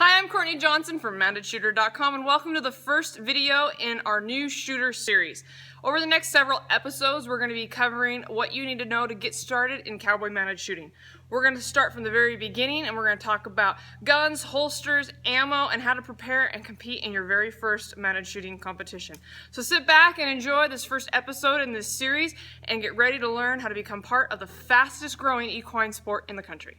Hi, I'm Courtney Johnson from MountedShooter.com and welcome to the first video in our new shooter series. Over the next several episodes, we're going to be covering what you need to know to get started in cowboy mounted shooting. We're going to start from the very beginning and we're going to talk about guns, holsters, ammo, and how to prepare and compete in your very first mounted shooting competition. So sit back and enjoy this first episode in this series and get ready to learn how to become part of the fastest growing equine sport in the country.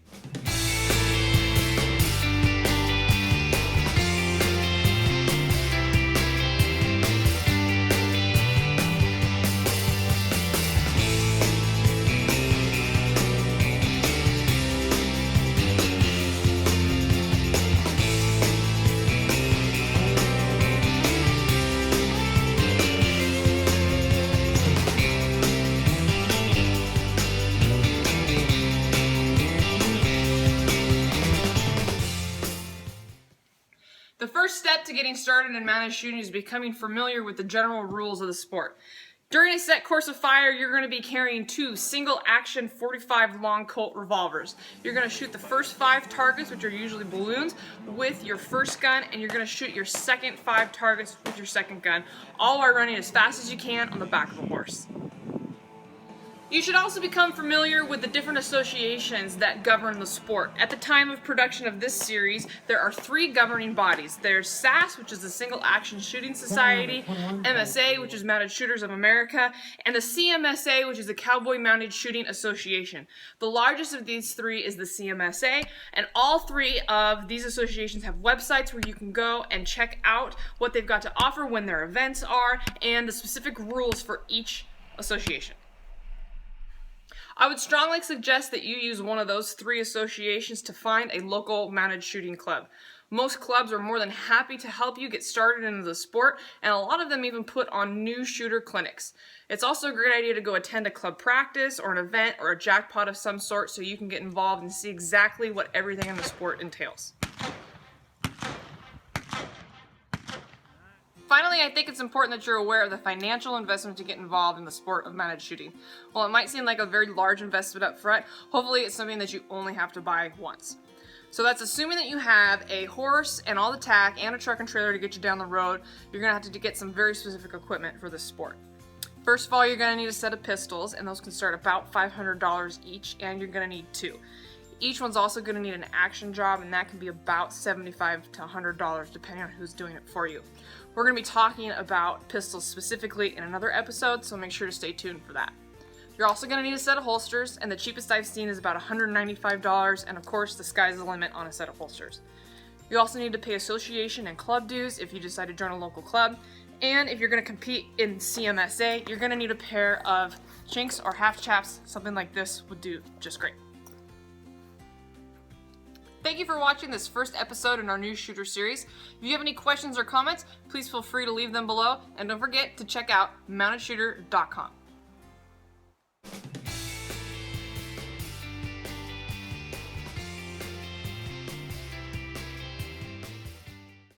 The first step to getting started in mounted shooting is becoming familiar with the general rules of the sport. During a set course of fire, you're going to be carrying two single-action 45 long Colt revolvers. You're going to shoot the first 5 targets, which are usually balloons, with your first gun, and you're going to shoot your second 5 targets with your second gun, all while running as fast as you can on the back of a horse. You should also become familiar with the different associations that govern the sport. At the time of production of this series, there are 3 governing bodies. There's SAS, which is the Single Action Shooting Society, MSA, which is Mounted Shooters of America, and the CMSA, which is the Cowboy Mounted Shooting Association. The largest of these 3 is the CMSA, and all 3 of these associations have websites where you can go and check out what they've got to offer, when their events are, and the specific rules for each association. I would strongly suggest that you use one of those 3 associations to find a local mounted shooting club. Most clubs are more than happy to help you get started into the sport, and a lot of them even put on new shooter clinics. It's also a great idea to go attend a club practice or an event or a jackpot of some sort so you can get involved and see exactly what everything in the sport entails. Finally, I think it's important that you're aware of the financial investment to get involved in the sport of mounted shooting. While it might seem like a very large investment up front, hopefully it's something that you only have to buy once. So that's assuming that you have a horse and all the tack and a truck and trailer to get you down the road. You're going to have to get some very specific equipment for this sport. First of all, you're going to need a set of pistols, and those can start about $500 each, and you're going to need 2. Each one's also going to need an action job, and that can be about $75 to $100 depending on who's doing it for you. We're going to be talking about pistols specifically in another episode, so make sure to stay tuned for that. You're also going to need a set of holsters, and the cheapest I've seen is about $195, and of course the sky's the limit on a set of holsters. You also need to pay association and club dues if you decide to join a local club, and if you're going to compete in CMSA, you're going to need a pair of shinks or half chaps. Something like this would do just great. Thank you for watching this first episode in our new shooter series. If you have any questions or comments, please feel free to leave them below, and don't forget to check out MountedShooter.com.